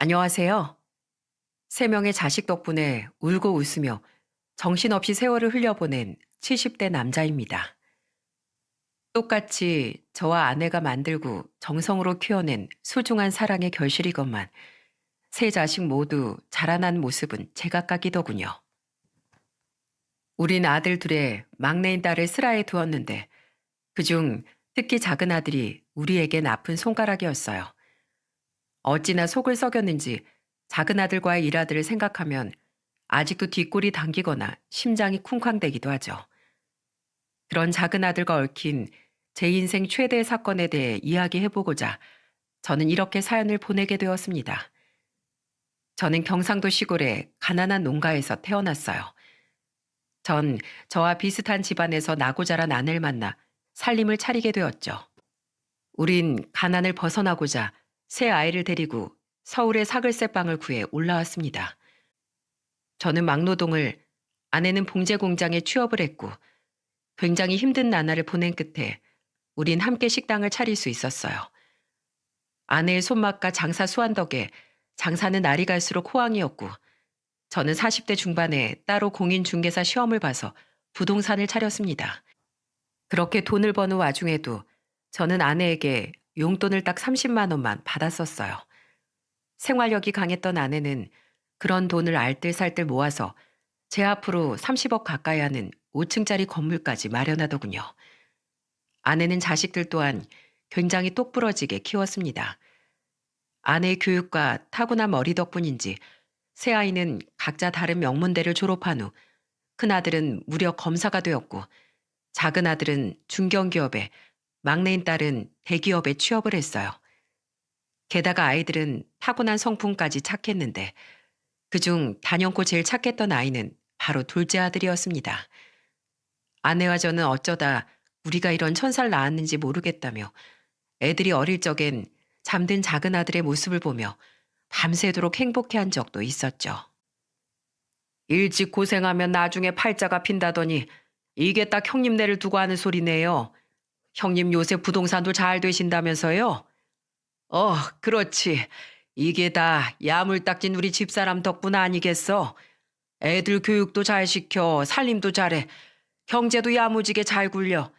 안녕하세요. 세 명의 자식 덕분에 울고 웃으며 정신없이 세월을 흘려보낸 70대 남자입니다. 똑같이 저와 아내가 만들고 정성으로 키워낸 소중한 사랑의 결실이건만 세 자식 모두 자라난 모습은 제각각이더군요. 우린 아들 둘에 막내인 딸을 슬하에 두었는데 그중 특히 작은 아들이 우리에겐 아픈 손가락이었어요. 어찌나 속을 썩였는지 작은 아들과의 일화들을 생각하면 아직도 뒷골이 당기거나 심장이 쿵쾅대기도 하죠. 그런 작은 아들과 얽힌 제 인생 최대의 사건에 대해 이야기해보고자 저는 이렇게 사연을 보내게 되었습니다. 저는 경상도 시골의 가난한 농가에서 태어났어요. 전 저와 비슷한 집안에서 나고 자란 아내를 만나 살림을 차리게 되었죠. 우린 가난을 벗어나고자 새 아이를 데리고 서울의 사글세 빵을 구해 올라왔습니다. 저는 막노동을, 아내는 봉제 공장에 취업을 했고 굉장히 힘든 나날을 보낸 끝에 우린 함께 식당을 차릴 수 있었어요. 아내의 손맛과 장사 수완 덕에 장사는 날이 갈수록 호황이었고 저는 40대 중반에 따로 공인중개사 시험을 봐서 부동산을 차렸습니다. 그렇게 돈을 버는 와중에도 저는 아내에게 용돈을 딱 30만 원만 받았었어요. 생활력이 강했던 아내는 그런 돈을 알뜰살뜰 모아서 제 앞으로 30억 가까이 하는 5층짜리 건물까지 마련하더군요. 아내는 자식들 또한 굉장히 똑부러지게 키웠습니다. 아내의 교육과 타고난 머리 덕분인지 새 아이는 각자 다른 명문대를 졸업한 후 큰아들은 무려 검사가 되었고 작은 아들은 중견기업에 막내인 딸은 대기업에 취업을 했어요. 게다가 아이들은 타고난 성품까지 착했는데 그중 단연코 제일 착했던 아이는 바로 둘째 아들이었습니다. 아내와 저는 어쩌다 우리가 이런 천사를 낳았는지 모르겠다며 애들이 어릴 적엔 잠든 작은 아들의 모습을 보며 밤새도록 행복해한 적도 있었죠. 일찍 고생하면 나중에 팔자가 핀다더니 이게 딱 형님네를 두고 하는 소리네요. 형님 요새 부동산도 잘 되신다면서요? 그렇지. 이게 다 야물딱진 우리 집사람 덕분 아니겠어? 애들 교육도 잘 시켜, 살림도 잘해, 경제도 야무지게 잘 굴려.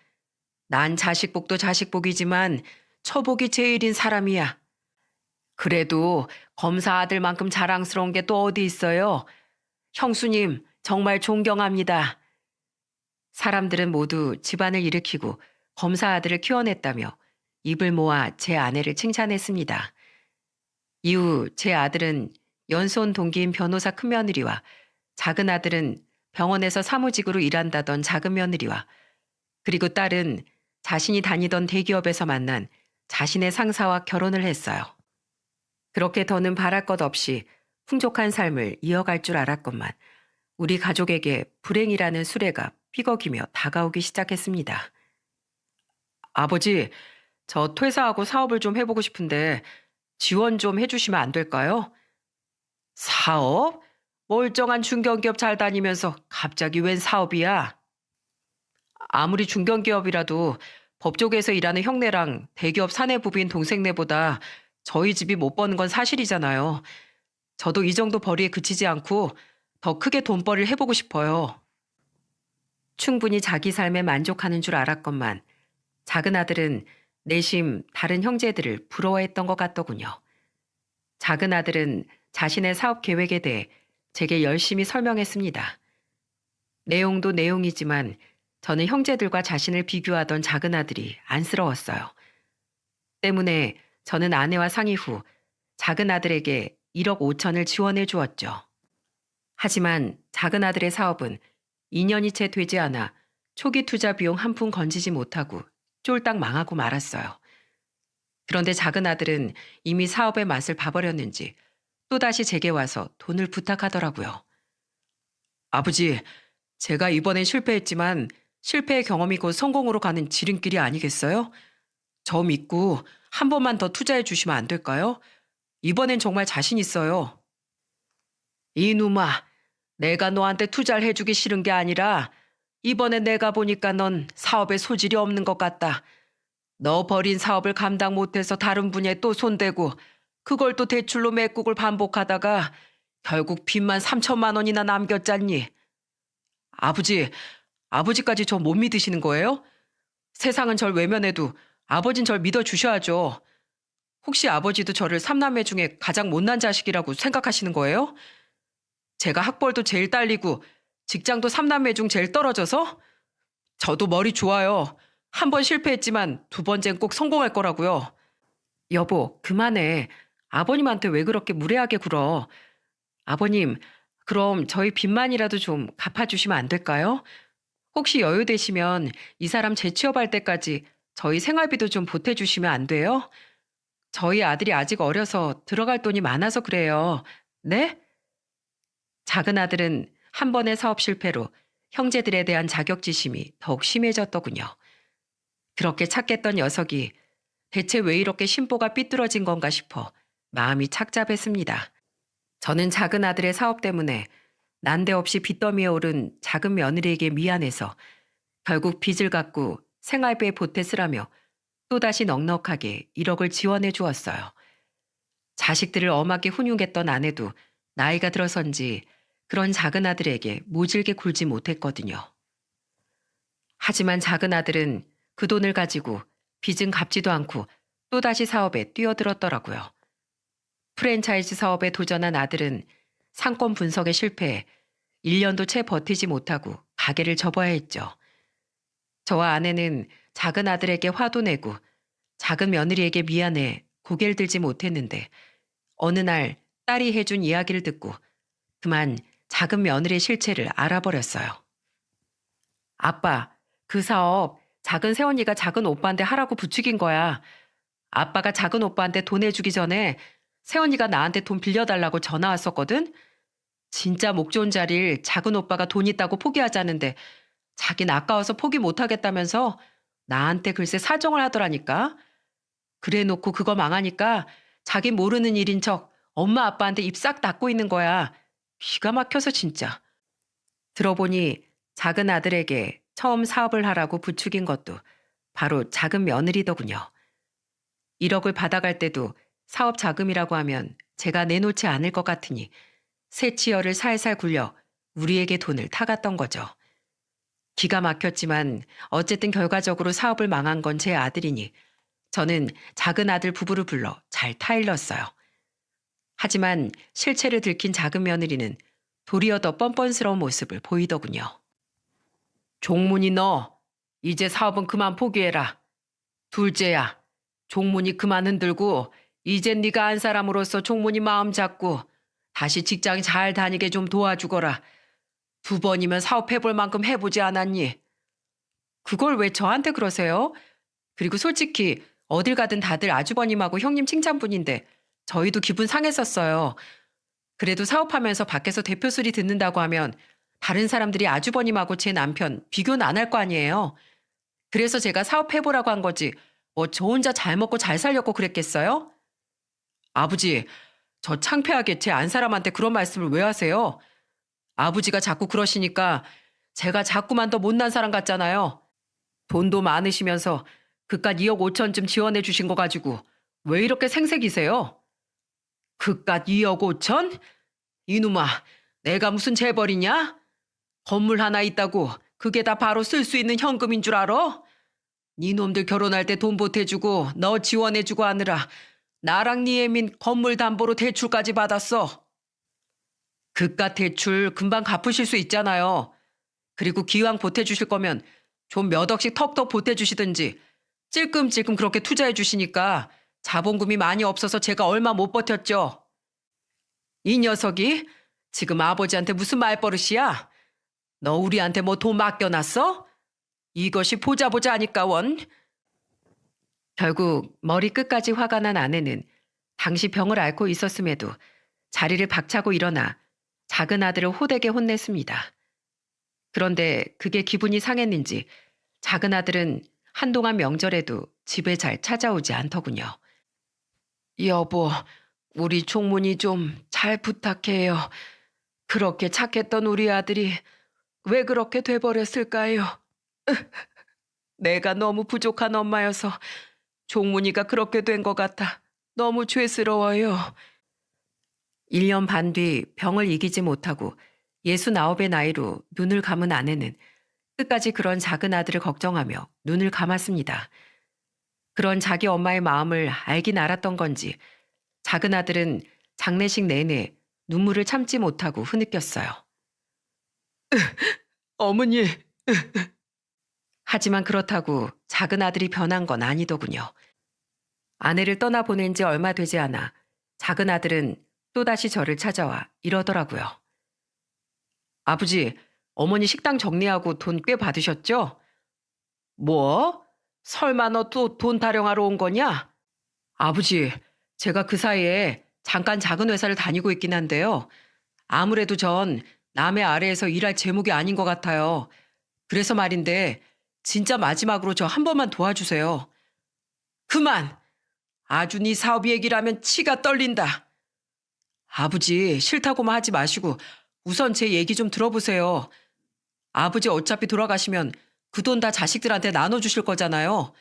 난 자식복도 자식복이지만 처복이 제일인 사람이야. 그래도 검사 아들만큼 자랑스러운 게 또 어디 있어요? 형수님, 정말 존경합니다. 사람들은 모두 집안을 일으키고 검사 아들을 키워냈다며 입을 모아 제 아내를 칭찬했습니다. 이후 제 아들은 연손 동기인 변호사 큰며느리와 작은 아들은 병원에서 사무직으로 일한다던 작은 며느리와 그리고 딸은 자신이 다니던 대기업에서 만난 자신의 상사와 결혼을 했어요. 그렇게 더는 바랄 것 없이 풍족한 삶을 이어갈 줄 알았건만 우리 가족에게 불행이라는 수레가 삐걱이며 다가오기 시작했습니다. 아버지, 저 퇴사하고 사업을 좀 해보고 싶은데 지원 좀 해주시면 안 될까요? 사업? 멀쩡한 중견기업 잘 다니면서 갑자기 웬 사업이야? 아무리 중견기업이라도 법조계에서 일하는 형네랑 대기업 사내부부인 동생네보다 저희 집이 못 버는 건 사실이잖아요. 저도 이 정도 벌이에 그치지 않고 더 크게 돈벌이를 해보고 싶어요. 충분히 자기 삶에 만족하는 줄 알았건만 작은 아들은 내심 다른 형제들을 부러워했던 것 같더군요. 작은 아들은 자신의 사업 계획에 대해 제게 열심히 설명했습니다. 내용도 내용이지만 저는 형제들과 자신을 비교하던 작은 아들이 안쓰러웠어요. 때문에 저는 아내와 상의 후 작은 아들에게 1억 5천을 지원해 주었죠. 하지만 작은 아들의 사업은 2년이 채 되지 않아 초기 투자 비용 한 푼 건지지 못하고 쫄딱 망하고 말았어요. 그런데 작은 아들은 이미 사업의 맛을 봐버렸는지 또다시 제게 와서 돈을 부탁하더라고요. 아버지, 제가 이번엔 실패했지만 실패의 경험이 곧 성공으로 가는 지름길이 아니겠어요? 저 믿고 한 번만 더 투자해 주시면 안 될까요? 이번엔 정말 자신 있어요. 이놈아, 내가 너한테 투자를 해주기 싫은 게 아니라 이번에 내가 보니까 넌 사업에 소질이 없는 것 같다. 너 벌인 사업을 감당 못해서 다른 분야에 또 손대고 그걸 또 대출로 메꾸고 반복하다가 결국 빚만 3천만 원이나 남겼잖니. 아버지, 아버지까지 저 못 믿으시는 거예요? 세상은 절 외면해도 아버진 절 믿어주셔야죠. 혹시 아버지도 저를 삼남매 중에 가장 못난 자식이라고 생각하시는 거예요? 제가 학벌도 제일 딸리고 직장도 삼남매 중 제일 떨어져서? 저도 머리 좋아요. 한 번 실패했지만 두 번째는 꼭 성공할 거라고요. 여보, 그만해. 아버님한테 왜 그렇게 무례하게 굴어? 아버님, 그럼 저희 빚만이라도 좀 갚아주시면 안 될까요? 혹시 여유 되시면 이 사람 재취업할 때까지 저희 생활비도 좀 보태주시면 안 돼요? 저희 아들이 아직 어려서 들어갈 돈이 많아서 그래요. 네? 작은 아들은 한 번의 사업 실패로 형제들에 대한 자격지심이 더욱 심해졌더군요. 그렇게 착했던 녀석이 대체 왜 이렇게 심보가 삐뚤어진 건가 싶어 마음이 착잡했습니다. 저는 작은 아들의 사업 때문에 난데없이 빚더미에 오른 작은 며느리에게 미안해서 결국 빚을 갚고 생활비에 보태 쓰라며 또다시 넉넉하게 1억을 지원해 주었어요. 자식들을 엄하게 훈육했던 아내도 나이가 들어선지 그런 작은 아들에게 모질게 굴지 못했거든요. 하지만 작은 아들은 그 돈을 가지고 빚은 갚지도 않고 또다시 사업에 뛰어들었더라고요. 프랜차이즈 사업에 도전한 아들은 상권 분석에 실패해 1년도 채 버티지 못하고 가게를 접어야 했죠. 저와 아내는 작은 아들에게 화도 내고 작은 며느리에게 미안해 고개를 들지 못했는데 어느 날 딸이 해준 이야기를 듣고 그만 작은 며느리의 실체를 알아버렸어요. 아빠, 그 사업 작은 새언니가 작은 오빠한테 하라고 부추긴 거야. 아빠가 작은 오빠한테 돈 해주기 전에 새언니가 나한테 돈 빌려달라고 전화 왔었거든? 진짜 목 좋은 자리를 작은 오빠가 돈 있다고 포기하자는데 자긴 아까워서 포기 못하겠다면서 나한테 글쎄 사정을 하더라니까. 그래 놓고 그거 망하니까 자기 모르는 일인 척 엄마 아빠한테 입 싹 닫고 있는 거야. 기가 막혀서 진짜. 들어보니 작은 아들에게 처음 사업을 하라고 부추긴 것도 바로 작은 며느리더군요. 1억을 받아갈 때도 사업 자금이라고 하면 제가 내놓지 않을 것 같으니 새치열을 살살 굴려 우리에게 돈을 타갔던 거죠. 기가 막혔지만 어쨌든 결과적으로 사업을 망한 건 제 아들이니 저는 작은 아들 부부를 불러 잘 타일렀어요. 하지만 실체를 들킨 작은 며느리는 도리어 더 뻔뻔스러운 모습을 보이더군요. 종문이 너, 이제 사업은 그만 포기해라. 둘째야, 종문이 그만 흔들고 이젠 네가 안 사람으로서 종문이 마음 잡고 다시 직장 잘 다니게 좀 도와주거라. 2번이면 사업해볼 만큼 해보지 않았니? 그걸 왜 저한테 그러세요? 그리고 솔직히 어딜 가든 다들 아주버님하고 형님 칭찬뿐인데 저희도 기분 상했었어요. 그래도 사업하면서 밖에서 대표 소리 듣는다고 하면 다른 사람들이 아주버님하고 제 남편 비교는 안 할 거 아니에요. 그래서 제가 사업해보라고 한 거지 뭐 저 혼자 잘 먹고 잘 살려고 그랬겠어요? 아버지, 저 창피하게 제 안 사람한테 그런 말씀을 왜 하세요? 아버지가 자꾸 그러시니까 제가 자꾸만 더 못난 사람 같잖아요. 돈도 많으시면서 그깟 2억 5천쯤 지원해 주신 거 가지고 왜 이렇게 생색이세요? 그깟 2억 5천? 이놈아, 내가 무슨 재벌이냐? 건물 하나 있다고 그게 다 바로 쓸 수 있는 현금인 줄 알아? 니놈들 결혼할 때 돈 보태주고 너 지원해주고 하느라 나랑 니 애민 건물 담보로 대출까지 받았어. 그깟 대출 금방 갚으실 수 있잖아요. 그리고 기왕 보태주실 거면 좀 몇 억씩 턱턱 보태주시든지 찔끔찔끔 그렇게 투자해 주시니까 자본금이 많이 없어서 제가 얼마 못 버텼죠. 이 녀석이 지금 아버지한테 무슨 말버릇이야? 너 우리한테 뭐 돈 맡겨놨어? 이것이 보자 보자 하니까 원. 결국 머리 끝까지 화가 난 아내는 당시 병을 앓고 있었음에도 자리를 박차고 일어나 작은 아들을 호되게 혼냈습니다. 그런데 그게 기분이 상했는지 작은 아들은 한동안 명절에도 집에 잘 찾아오지 않더군요. 여보, 우리 종문이 좀 잘 부탁해요. 그렇게 착했던 우리 아들이 왜 그렇게 돼버렸을까요? 내가 너무 부족한 엄마여서 종문이가 그렇게 된 것 같아. 너무 죄스러워요. 1년 반 뒤 병을 이기지 못하고 69의 나이로 눈을 감은 아내는 끝까지 그런 작은 아들을 걱정하며 눈을 감았습니다. 그런 자기 엄마의 마음을 알긴 알았던 건지 작은 아들은 장례식 내내 눈물을 참지 못하고 흐느꼈어요. 어머니. 하지만 그렇다고 작은 아들이 변한 건 아니더군요. 아내를 떠나보낸 지 얼마 되지 않아 작은 아들은 또다시 저를 찾아와 이러더라고요. 아버지, 어머니 식당 정리하고 돈 꽤 받으셨죠? 뭐? 설마 너 또 돈 타령하러 온 거냐? 아버지, 제가 그 사이에 잠깐 작은 회사를 다니고 있긴 한데요. 아무래도 전 남의 아래에서 일할 제목이 아닌 것 같아요. 그래서 말인데 진짜 마지막으로 저 한 번만 도와주세요. 그만! 아주 네 사업 얘기를 하면 치가 떨린다. 아버지, 싫다고만 하지 마시고 우선 제 얘기 좀 들어보세요. 아버지 어차피 돌아가시면 그 돈 다 자식들한테 나눠주실 거잖아요.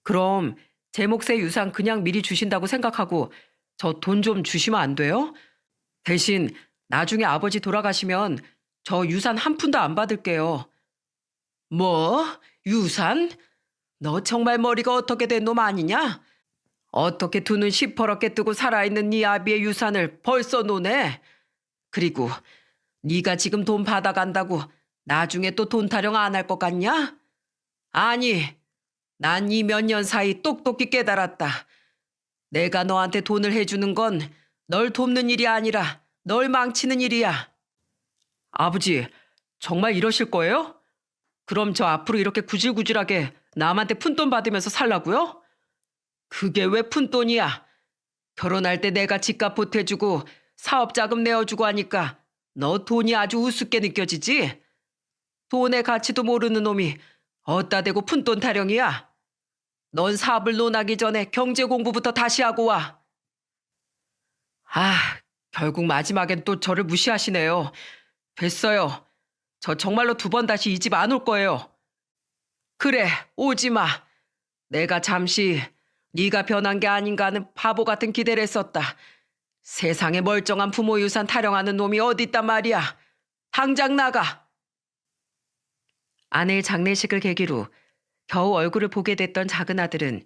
그럼 제 몫의 유산 그냥 미리 주신다고 생각하고 저 돈 좀 주시면 안 돼요? 대신 나중에 아버지 돌아가시면 저 유산 한 푼도 안 받을게요. 뭐? 유산? 너 정말 머리가 어떻게 된 놈 아니냐? 어떻게 두 눈 시퍼렇게 뜨고 살아있는 네 아비의 유산을 벌써 노네? 그리고 네가 지금 돈 받아간다고 나중에 또 돈 타령 안 할 것 같냐? 아니, 난 이 몇 년 사이 똑똑히 깨달았다. 내가 너한테 돈을 해주는 건 널 돕는 일이 아니라 널 망치는 일이야. 아버지, 정말 이러실 거예요? 그럼 저 앞으로 이렇게 구질구질하게 남한테 푼돈 받으면서 살라고요? 그게 왜 푼돈이야? 결혼할 때 내가 집값 보태주고 사업자금 내어주고 하니까 너 돈이 아주 우습게 느껴지지? 돈의 가치도 모르는 놈이 어따 대고 푼돈 타령이야? 넌 사업을 논하기 전에 경제 공부부터 다시 하고 와. 아, 결국 마지막엔 또 저를 무시하시네요. 됐어요. 저 정말로 두 번 다시 이 집 안 올 거예요. 그래, 오지 마. 내가 잠시 네가 변한 게 아닌가 하는 바보 같은 기대를 했었다. 세상에 멀쩡한 부모 유산 타령하는 놈이 어디 있단 말이야. 당장 나가. 아내의 장례식을 계기로 겨우 얼굴을 보게 됐던 작은 아들은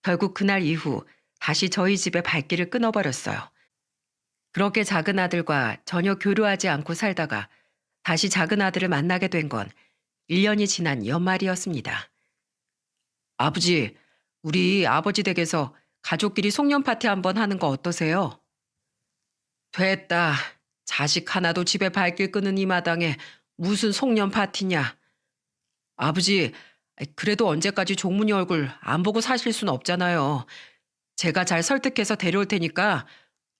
결국 그날 이후 다시 저희 집에 발길을 끊어버렸어요. 그렇게 작은 아들과 전혀 교류하지 않고 살다가 다시 작은 아들을 만나게 된 건 1년이 지난 연말이었습니다. 아버지, 우리 아버지 댁에서 가족끼리 송년 파티 한번 하는 거 어떠세요? 됐다. 자식 하나도 집에 발길 끄는 이 마당에 무슨 송년 파티냐. 아버지, 그래도 언제까지 종문이 얼굴 안 보고 사실 순 없잖아요. 제가 잘 설득해서 데려올 테니까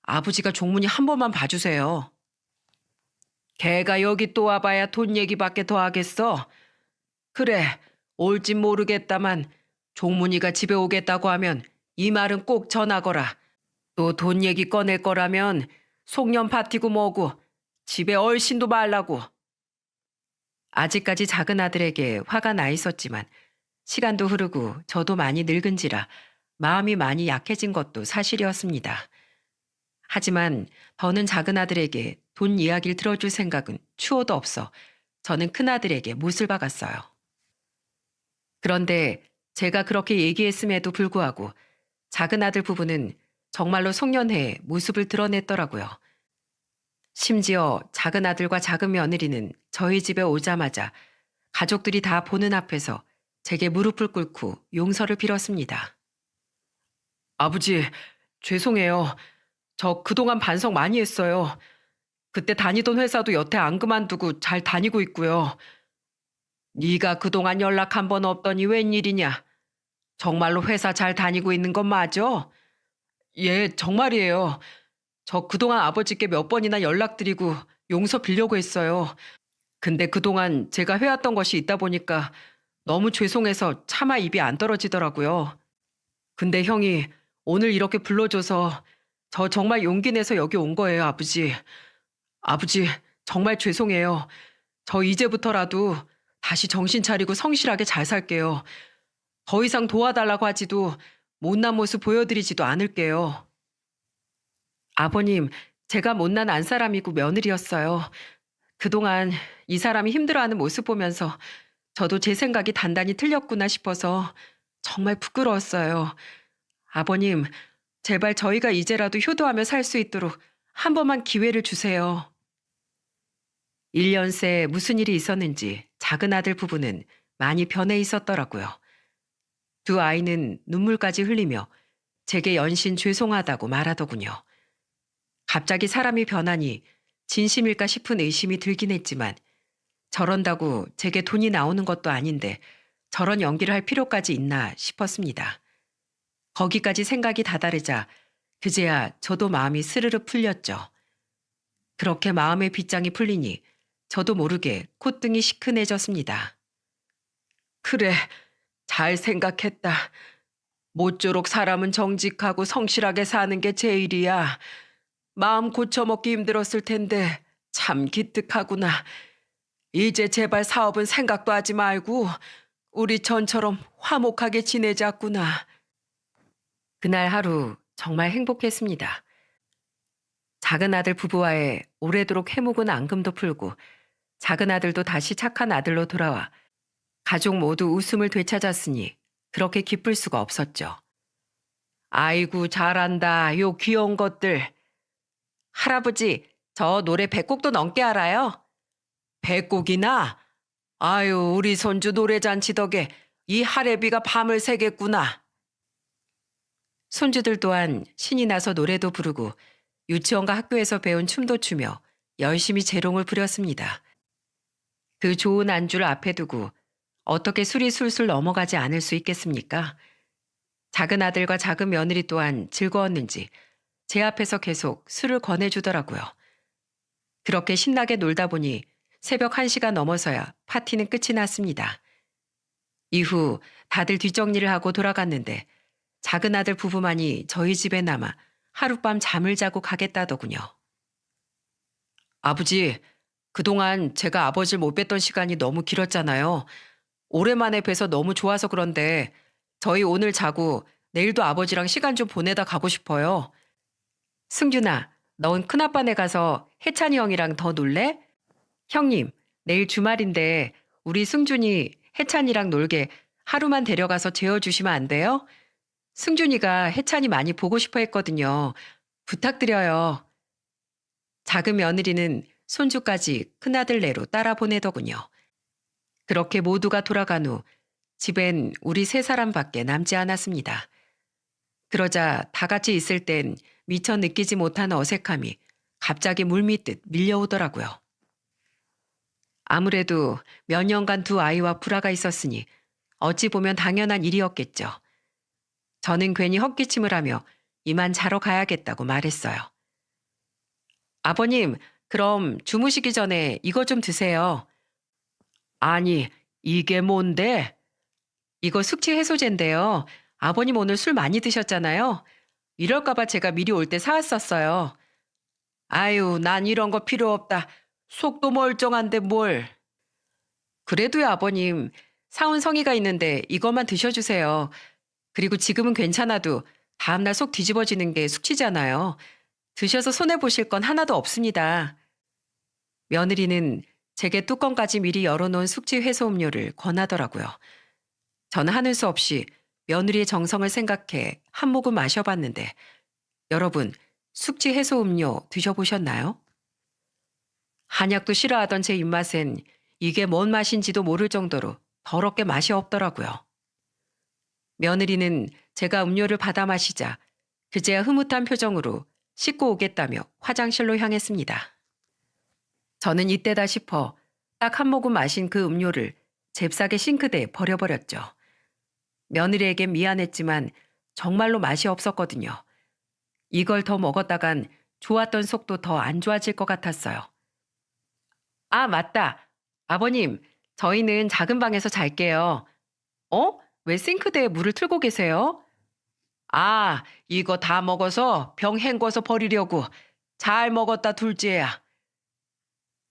아버지가 종문이 한 번만 봐주세요. 걔가 여기 또 와봐야 돈 얘기밖에 더 하겠어. 그래, 올진 모르겠다만 종문이가 집에 오겠다고 하면 이 말은 꼭 전하거라. 또 돈 얘기 꺼낼 거라면 송년 파티고 뭐고 집에 얼씬도 말라고. 아직까지 작은 아들에게 화가 나 있었지만 시간도 흐르고 저도 많이 늙은지라 마음이 많이 약해진 것도 사실이었습니다. 하지만 더는 작은 아들에게 돈 이야기를 들어줄 생각은 추호도 없어 저는 큰아들에게 못을 박았어요. 그런데 제가 그렇게 얘기했음에도 불구하고 작은 아들 부부는 정말로 송년회에 모습을 드러냈더라고요. 심지어 작은 아들과 작은 며느리는 저희 집에 오자마자 가족들이 다 보는 앞에서 제게 무릎을 꿇고 용서를 빌었습니다. 아버지, 죄송해요. 저 그동안 반성 많이 했어요. 그때 다니던 회사도 여태 안 그만두고 잘 다니고 있고요. 네가 그동안 연락 한 번 없더니 웬일이냐? 정말로 회사 잘 다니고 있는 건 맞아? 예, 정말이에요. 저 그동안 아버지께 몇 번이나 연락드리고 용서 빌려고 했어요. 근데 그동안 제가 해왔던 것이 있다 보니까 너무 죄송해서 차마 입이 안 떨어지더라고요. 근데 형이 오늘 이렇게 불러줘서 저 정말 용기 내서 여기 온 거예요, 아버지. 아버지, 정말 죄송해요. 저 이제부터라도 다시 정신 차리고 성실하게 잘 살게요. 더 이상 도와달라고 하지도 못난 모습 보여드리지도 않을게요. 아버님, 제가 못난 안사람이고 며느리였어요. 그동안 이 사람이 힘들어하는 모습 보면서 저도 제 생각이 단단히 틀렸구나 싶어서 정말 부끄러웠어요. 아버님, 제발 저희가 이제라도 효도하며 살 수 있도록 한 번만 기회를 주세요. 1년 새 무슨 일이 있었는지 작은 아들 부부는 많이 변해 있었더라고요. 두 아이는 눈물까지 흘리며 제게 연신 죄송하다고 말하더군요. 갑자기 사람이 변하니 진심일까 싶은 의심이 들긴 했지만 저런다고 제게 돈이 나오는 것도 아닌데 저런 연기를 할 필요까지 있나 싶었습니다. 거기까지 생각이 다다르자 그제야 저도 마음이 스르르 풀렸죠. 그렇게 마음의 빗장이 풀리니 저도 모르게 콧등이 시큰해졌습니다. 그래, 잘 생각했다. 모쪼록 사람은 정직하고 성실하게 사는 게 제일이야. 마음 고쳐먹기 힘들었을 텐데 참 기특하구나. 이제 제발 사업은 생각도 하지 말고 우리 전처럼 화목하게 지내자꾸나. 그날 하루 정말 행복했습니다. 작은 아들 부부와의 오래도록 해묵은 앙금도 풀고 작은 아들도 다시 착한 아들로 돌아와 가족 모두 웃음을 되찾았으니 그렇게 기쁠 수가 없었죠. 아이고 잘한다 요 귀여운 것들. 할아버지 저 노래 100곡도 넘게 알아요. 100곡이나? 아유 우리 손주 노래잔치 덕에 이 할애비가 밤을 새겠구나. 손주들 또한 신이 나서 노래도 부르고 유치원과 학교에서 배운 춤도 추며 열심히 재롱을 부렸습니다. 그 좋은 안주를 앞에 두고 어떻게 술이 술술 넘어가지 않을 수 있겠습니까? 작은 아들과 작은 며느리 또한 즐거웠는지 제 앞에서 계속 술을 권해주더라고요. 그렇게 신나게 놀다 보니 새벽 1시가 넘어서야 파티는 끝이 났습니다. 이후 다들 뒷정리를 하고 돌아갔는데 작은 아들 부부만이 저희 집에 남아 하룻밤 잠을 자고 가겠다더군요. 아버지, 그동안 제가 아버지를 못 뵀던 시간이 너무 길었잖아요. 오랜만에 뵈서 너무 좋아서 그런데 저희 오늘 자고 내일도 아버지랑 시간 좀 보내다 가고 싶어요. 승준아, 넌 큰아빠네 가서 혜찬이 형이랑 더 놀래? 형님, 내일 주말인데 우리 승준이 혜찬이랑 놀게 하루만 데려가서 재워주시면 안 돼요? 승준이가 혜찬이 많이 보고 싶어 했거든요. 부탁드려요. 작은 며느리는 손주까지 큰아들네로 따라 보내더군요. 그렇게 모두가 돌아간 후 집엔 우리 세 사람밖에 남지 않았습니다. 그러자 다 같이 있을 땐 미처 느끼지 못한 어색함이 갑자기 물밀듯 밀려오더라고요. 아무래도 몇 년간 두 아이와 불화가 있었으니 어찌 보면 당연한 일이었겠죠. 저는 괜히 헛기침을 하며 이만 자러 가야겠다고 말했어요. 아버님, 그럼 주무시기 전에 이거 좀 드세요. 아니, 이게 뭔데? 이거 숙취 해소제인데요. 아버님 오늘 술 많이 드셨잖아요. 이럴까봐 제가 미리 올 때 사왔었어요. 아유, 난 이런 거 필요 없다. 속도 멀쩡한데 뭘. 그래도요, 아버님. 사온 성의가 있는데 이것만 드셔주세요. 그리고 지금은 괜찮아도 다음날 속 뒤집어지는 게 숙취잖아요. 드셔서 손해보실 건 하나도 없습니다. 며느리는 제게 뚜껑까지 미리 열어놓은 숙취 해소 음료를 권하더라고요. 저는 하는 수 없이 며느리의 정성을 생각해 한 모금 마셔봤는데 여러분 숙취 해소 음료 드셔보셨나요? 한약도 싫어하던 제 입맛엔 이게 뭔 맛인지도 모를 정도로 더럽게 맛이 없더라고요. 며느리는 제가 음료를 받아 마시자 그제야 흐뭇한 표정으로 씻고 오겠다며 화장실로 향했습니다. 저는 이때다 싶어 딱 한 모금 마신 그 음료를 잽싸게 싱크대에 버려버렸죠. 며느리에겐 미안했지만 정말로 맛이 없었거든요. 이걸 더 먹었다간 좋았던 속도 더 안 좋아질 것 같았어요. 아, 맞다. 아버님, 저희는 작은 방에서 잘게요. 어? 왜 싱크대에 물을 틀고 계세요? 아, 이거 다 먹어서 병 헹궈서 버리려고. 잘 먹었다, 둘째야.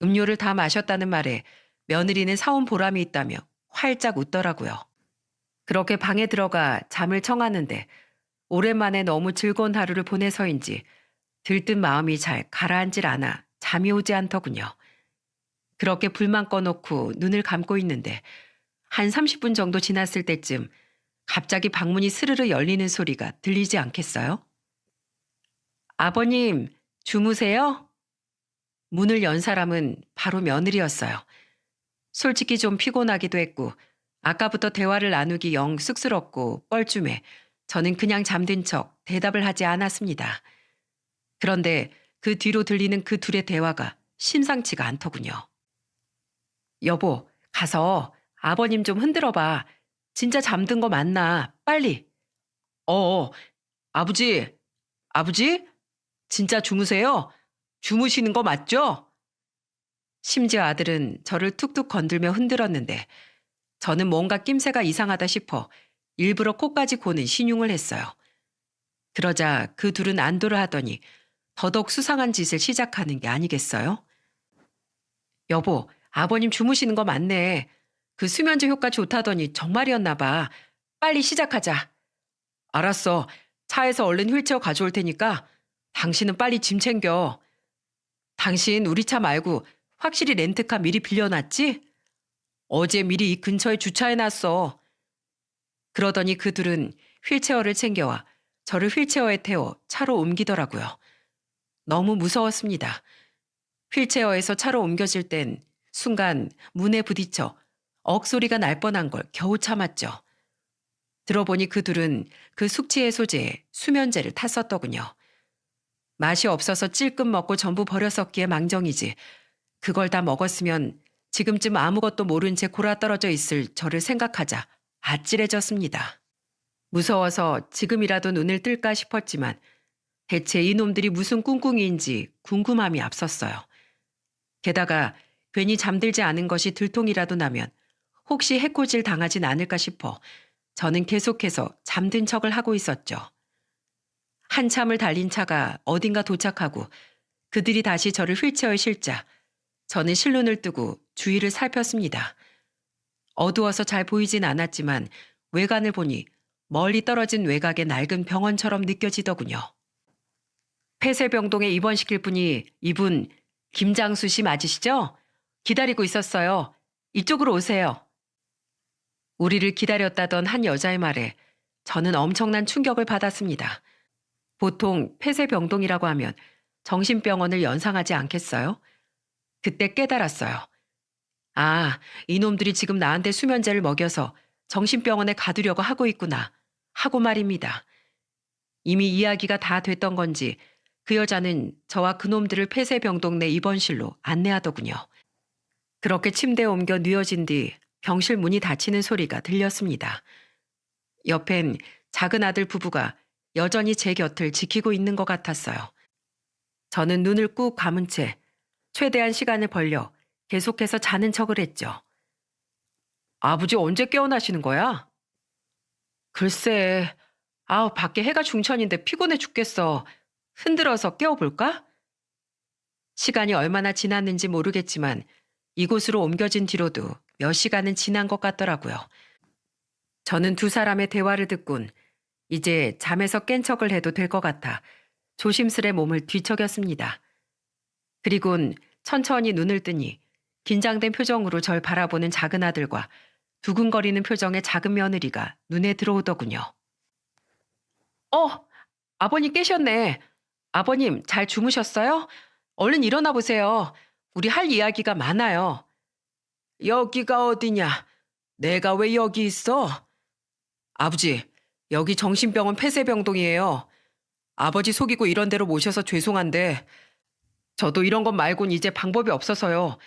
음료를 다 마셨다는 말에 며느리는 사온 보람이 있다며 활짝 웃더라고요. 그렇게 방에 들어가 잠을 청하는데 오랜만에 너무 즐거운 하루를 보내서인지 들뜬 마음이 잘 가라앉질 않아 잠이 오지 않더군요. 그렇게 불만 꺼놓고 눈을 감고 있는데 한 30분 정도 지났을 때쯤 갑자기 방문이 스르르 열리는 소리가 들리지 않겠어요? 아버님, 주무세요? 문을 연 사람은 바로 며느리였어요. 솔직히 좀 피곤하기도 했고 아까부터 대화를 나누기 영 쑥스럽고 뻘쭘해 저는 그냥 잠든 척 대답을 하지 않았습니다. 그런데 그 뒤로 들리는 그 둘의 대화가 심상치가 않더군요. 여보, 가서 아버님 좀 흔들어 봐. 진짜 잠든 거 맞나? 빨리. 어, 아버지, 아버지? 진짜 주무세요? 주무시는 거 맞죠? 심지어 아들은 저를 툭툭 건들며 흔들었는데 저는 뭔가 낌새가 이상하다 싶어 일부러 코까지 고는 신용을 했어요. 그러자 그 둘은 안도를 하더니 더더욱 수상한 짓을 시작하는 게 아니겠어요? 여보, 아버님 주무시는 거 맞네. 그 수면제 효과 좋다더니 정말이었나 봐. 빨리 시작하자. 알았어. 차에서 얼른 휠체어 가져올 테니까 당신은 빨리 짐 챙겨. 당신 우리 차 말고 확실히 렌트카 미리 빌려놨지? 어제 미리 이 근처에 주차해놨어. 그러더니 그 둘은 휠체어를 챙겨와 저를 휠체어에 태워 차로 옮기더라고요. 너무 무서웠습니다. 휠체어에서 차로 옮겨질 땐 순간 문에 부딪혀 억소리가 날 뻔한 걸 겨우 참았죠. 들어보니 그 둘은 그 숙취해소제에 수면제를 탔었더군요. 맛이 없어서 찔끔 먹고 전부 버렸었기에 망정이지. 그걸 다 먹었으면 지금쯤 아무것도 모른 채 골아떨어져 있을 저를 생각하자 아찔해졌습니다. 무서워서 지금이라도 눈을 뜰까 싶었지만 대체 이놈들이 무슨 꿍꿍이인지 궁금함이 앞섰어요. 게다가 괜히 잠들지 않은 것이 들통이라도 나면 혹시 해코지를 당하진 않을까 싶어 저는 계속해서 잠든 척을 하고 있었죠. 한참을 달린 차가 어딘가 도착하고 그들이 다시 저를 휠체어에 실자 저는 실눈을 뜨고 주위를 살폈습니다. 어두워서 잘 보이진 않았지만 외관을 보니 멀리 떨어진 외곽의 낡은 병원처럼 느껴지더군요. 폐쇄병동에 입원시킬 분이 이분 김장수 씨 맞으시죠? 기다리고 있었어요. 이쪽으로 오세요. 우리를 기다렸다던 한 여자의 말에 저는 엄청난 충격을 받았습니다. 보통 폐쇄병동이라고 하면 정신병원을 연상하지 않겠어요? 그때 깨달았어요. 아, 이놈들이 지금 나한테 수면제를 먹여서 정신병원에 가두려고 하고 있구나 하고 말입니다. 이미 이야기가 다 됐던 건지 그 여자는 저와 그놈들을 폐쇄병동 내 입원실로 안내하더군요. 그렇게 침대에 옮겨 누워진 뒤 병실 문이 닫히는 소리가 들렸습니다. 옆엔 작은 아들 부부가 여전히 제 곁을 지키고 있는 것 같았어요. 저는 눈을 꾹 감은 채 최대한 시간을 벌려 계속해서 자는 척을 했죠. 아버지 언제 깨어나시는 거야? 글쎄, 밖에 해가 중천인데 피곤해 죽겠어. 흔들어서 깨워볼까? 시간이 얼마나 지났는지 모르겠지만 이곳으로 옮겨진 뒤로도 몇 시간은 지난 것 같더라고요. 저는 두 사람의 대화를 듣곤 이제 잠에서 깬 척을 해도 될 것 같아 조심스레 몸을 뒤척였습니다. 그리곤 천천히 눈을 뜨니 긴장된 표정으로 절 바라보는 작은 아들과 두근거리는 표정의 작은 며느리가 눈에 들어오더군요. 아버님 깨셨네. 아버님 잘 주무셨어요? 얼른 일어나 보세요. 우리 할 이야기가 많아요. 여기가 어디냐? 내가 왜 여기 있어? 아버지, 여기 정신병원 폐쇄병동이에요. 아버지 속이고 이런 데로 모셔서 죄송한데 저도 이런 것 말곤 이제 방법이 없어서요.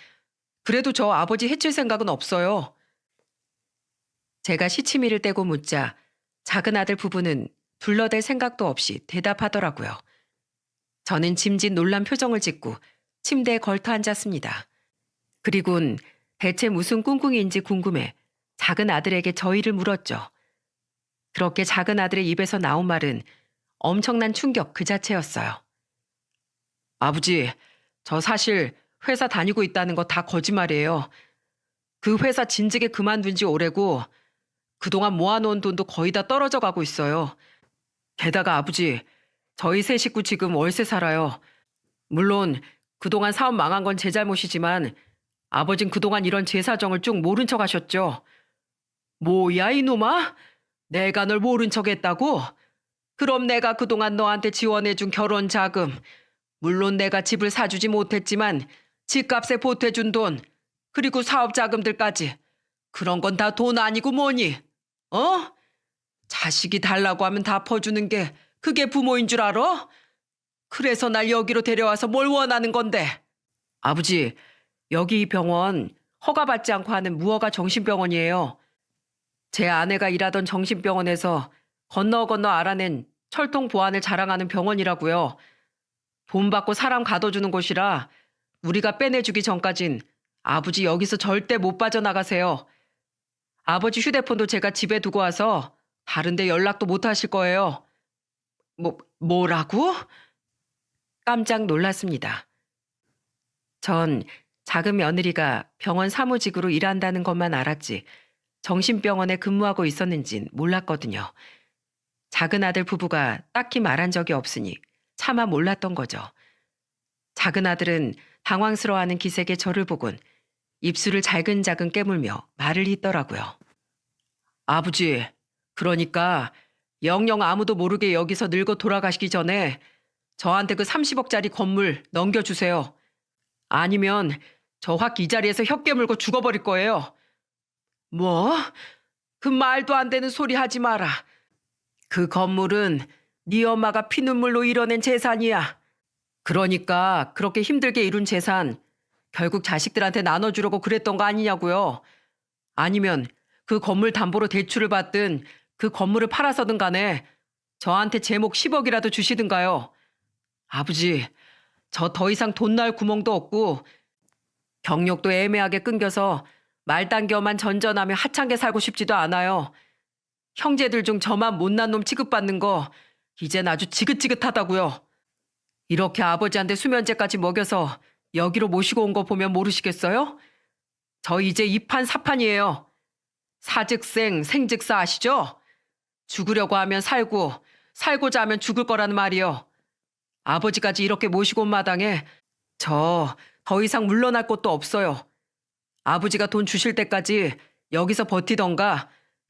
그래도 저 아버지 해칠 생각은 없어요. 제가 시치미를 떼고 묻자 작은 아들 부부는 둘러댈 생각도 없이 대답하더라고요. 저는 짐짓 놀란 표정을 짓고 침대에 걸터 앉았습니다. 그리곤 대체 무슨 꿍꿍이인지 궁금해 작은 아들에게 저희를 물었죠. 그렇게 작은 아들의 입에서 나온 말은 엄청난 충격 그 자체였어요. 아버지, 저 사실 회사 다니고 있다는 거 다 거짓말이에요. 그 회사 진즉에 그만둔 지 오래고 그동안 모아놓은 돈도 거의 다 떨어져 가고 있어요. 게다가 아버지, 저희 세 식구 지금 월세 살아요. 물론 그동안 사업 망한 건 제 잘못이지만 아버진 그동안 이런 제 사정을 쭉 모른 척 하셨죠. 뭐야 이놈아? 내가 널 모른 척 했다고? 그럼 내가 그동안 너한테 지원해준 결혼 자금, 물론 내가 집을 사주지 못했지만 집값에 보태준 돈, 그리고 사업 자금들까지 그런 건 다 돈 아니고 뭐니? 어? 자식이 달라고 하면 다 퍼주는 게 그게 부모인 줄 알아? 그래서 날 여기로 데려와서 뭘 원하는 건데? 아버지, 여기 이 병원 허가받지 않고 하는 무허가 정신병원이에요. 제 아내가 일하던 정신병원에서 건너 건너 알아낸 철통 보안을 자랑하는 병원이라고요. 돈 받고 사람 가둬주는 곳이라 우리가 빼내주기 전까진 아버지 여기서 절대 못 빠져나가세요. 아버지 휴대폰도 제가 집에 두고 와서 다른데 연락도 못 하실 거예요. 뭐라고? 깜짝 놀랐습니다. 전 작은 며느리가 병원 사무직으로 일한다는 것만 알았지 정신병원에 근무하고 있었는진 몰랐거든요. 작은 아들 부부가 딱히 말한 적이 없으니 차마 몰랐던 거죠. 작은 아들은 당황스러워하는 기색의 저를 보곤 입술을 잘근잘근 깨물며 말을 잇더라고요. 아버지, 그러니까 영영 아무도 모르게 여기서 늙어 돌아가시기 전에 저한테 그 30억짜리 건물 넘겨주세요. 아니면 저 확 이 자리에서 혀 깨물고 죽어버릴 거예요. 뭐? 그 말도 안 되는 소리 하지 마라. 그 건물은 네 엄마가 피눈물로 이뤄낸 재산이야. 그러니까 그렇게 힘들게 이룬 재산 결국 자식들한테 나눠주려고 그랬던 거 아니냐고요. 아니면 그 건물 담보로 대출을 받든 그 건물을 팔아서든 간에 저한테 제목 10억이라도 주시든가요. 아버지, 저 더 이상 돈 날 구멍도 없고 경력도 애매하게 끊겨서 말단계어만 전전하며 하찮게 살고 싶지도 않아요. 형제들 중 저만 못난 놈 취급받는 거 이젠 아주 지긋지긋하다고요. 이렇게 아버지한테 수면제까지 먹여서 여기로 모시고 온 거 보면 모르시겠어요? 저 이제 이판사판이에요. 사즉생, 생즉사 아시죠? 죽으려고 하면 살고, 살고자 하면 죽을 거라는 말이요. 아버지까지 이렇게 모시고 온 마당에 저 더 이상 물러날 곳도 없어요. 아버지가 돈 주실 때까지 여기서 버티던가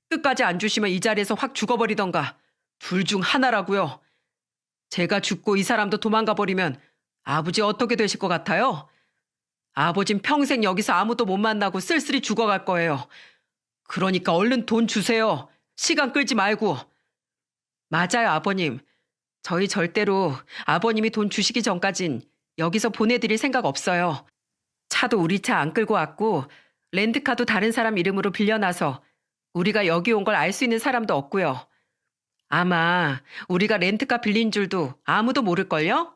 끝까지 안 주시면 이 자리에서 확 죽어버리던가 둘 중 하나라고요. 제가 죽고 이 사람도 도망가 버리면 아버지 어떻게 되실 것 같아요? 아버진 평생 여기서 아무도 못 만나고 쓸쓸히 죽어갈 거예요. 그러니까 얼른 돈 주세요. 시간 끌지 말고. 맞아요, 아버님. 저희 절대로 아버님이 돈 주시기 전까진 여기서 보내드릴 생각 없어요. 차도 우리 차 안 끌고 왔고 렌트카도 다른 사람 이름으로 빌려놔서 우리가 여기 온 걸 알 수 있는 사람도 없고요. 아마 우리가 렌트카 빌린 줄도 아무도 모를걸요?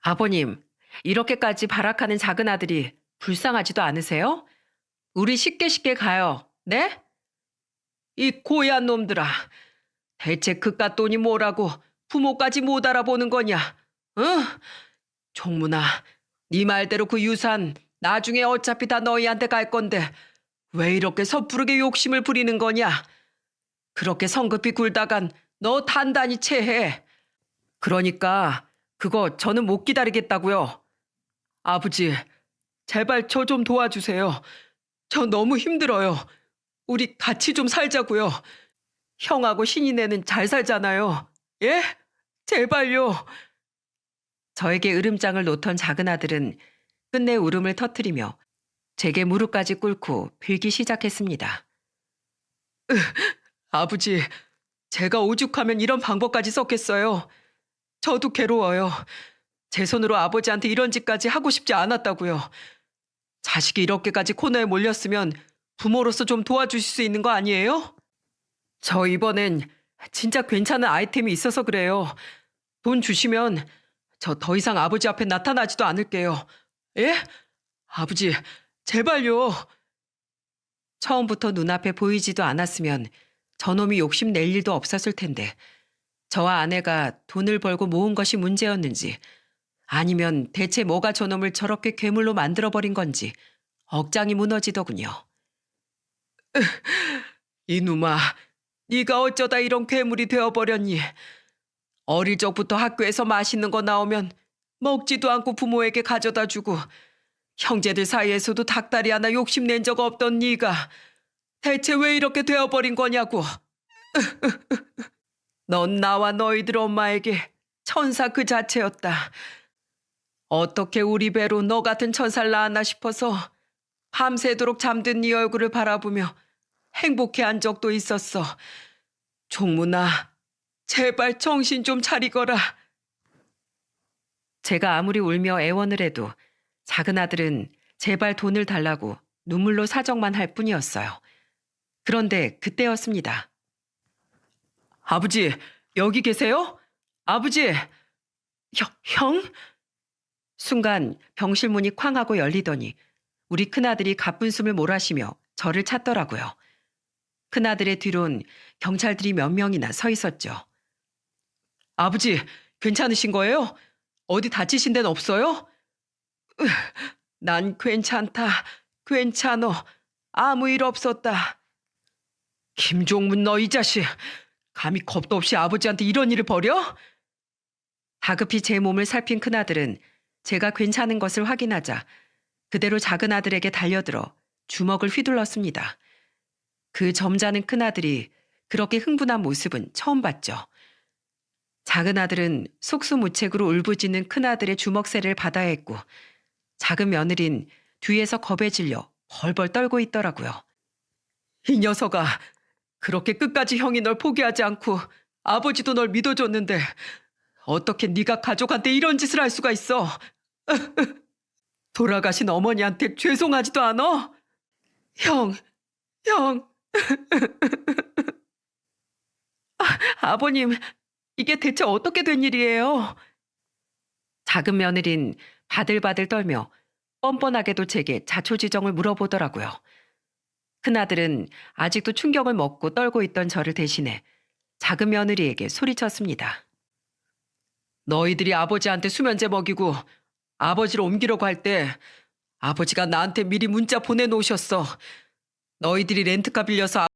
아버님, 이렇게까지 발악하는 작은 아들이 불쌍하지도 않으세요? 우리 쉽게 가요. 네? 이 고얀 놈들아. 대체 그깟 돈이 뭐라고 부모까지 못 알아보는 거냐? 응? 종문아, 네 말대로 그 유산 나중에 어차피 다 너희한테 갈 건데 왜 이렇게 섣부르게 욕심을 부리는 거냐? 그렇게 성급히 굴다간 너 단단히 체해. 그러니까 그거 저는 못 기다리겠다고요. 아버지, 제발 저 좀 도와주세요. 저 너무 힘들어요. 우리 같이 좀 살자고요. 형하고 신이네는 잘 살잖아요. 예? 제발요. 저에게 으름장을 놓던 작은 아들은 끝내 울음을 터뜨리며 제게 무릎까지 꿇고 빌기 시작했습니다. 아버지, 제가 오죽하면 이런 방법까지 썼겠어요. 저도 괴로워요. 제 손으로 아버지한테 이런 짓까지 하고 싶지 않았다고요. 자식이 이렇게까지 코너에 몰렸으면 부모로서 좀 도와주실 수 있는 거 아니에요? 저 이번엔 진짜 괜찮은 아이템이 있어서 그래요. 돈 주시면 저 더 이상 아버지 앞에 나타나지도 않을게요. 예? 아버지, 제발요. 처음부터 눈앞에 보이지도 않았으면 저놈이 욕심낼 일도 없었을 텐데 저와 아내가 돈을 벌고 모은 것이 문제였는지 아니면 대체 뭐가 저놈을 저렇게 괴물로 만들어버린 건지 억장이 무너지더군요. 이놈아, 네가 어쩌다 이런 괴물이 되어버렸니? 어릴 적부터 학교에서 맛있는 거 나오면 먹지도 않고 부모에게 가져다 주고 형제들 사이에서도 닭다리 하나 욕심낸 적 없던 네가 대체 왜 이렇게 되어버린 거냐고. 넌 나와 너희들 엄마에게 천사 그 자체였다. 어떻게 우리 배로 너 같은 천사를 낳았나 싶어서 밤새도록 잠든 네 얼굴을 바라보며 행복해한 적도 있었어. 종문아, 제발 정신 좀 차리거라. 제가 아무리 울며 애원을 해도 작은 아들은 제발 돈을 달라고 눈물로 사정만 할 뿐이었어요. 그런데 그때였습니다. 아버지, 여기 계세요? 아버지! 형? 순간 병실 문이 쾅 하고 열리더니 우리 큰아들이 가쁜 숨을 몰아쉬며 저를 찾더라고요. 큰아들의 뒤론 경찰들이 몇 명이나 서 있었죠. 아버지, 괜찮으신 거예요? 어디 다치신 데는 없어요? 난 괜찮다. 괜찮어. 아무 일 없었다. 김종문 너 이 자식. 감히 겁도 없이 아버지한테 이런 일을 벌여? 다급히 제 몸을 살핀 큰아들은 제가 괜찮은 것을 확인하자 그대로 작은 아들에게 달려들어 주먹을 휘둘렀습니다. 그 점잖은 큰아들이 그렇게 흥분한 모습은 처음 봤죠. 작은 아들은 속수무책으로 울부짖는 큰아들의 주먹세를 받아야 했고 작은 며느린 뒤에서 겁에 질려 벌벌 떨고 있더라고요. 이 녀석아, 그렇게 끝까지 형이 널 포기하지 않고 아버지도 널 믿어줬는데 어떻게 네가 가족한테 이런 짓을 할 수가 있어? 돌아가신 어머니한테 죄송하지도 않아? 형. 아버님, 이게 대체 어떻게 된 일이에요? 작은 며느린 바들바들 떨며 뻔뻔하게도 제게 자초지정을 물어보더라고요. 큰아들은 아직도 충격을 먹고 떨고 있던 저를 대신해 작은 며느리에게 소리쳤습니다. 너희들이 아버지한테 수면제 먹이고 아버지를 옮기려고 할 때 아버지가 나한테 미리 문자 보내놓으셨어. 너희들이 렌트카 빌려서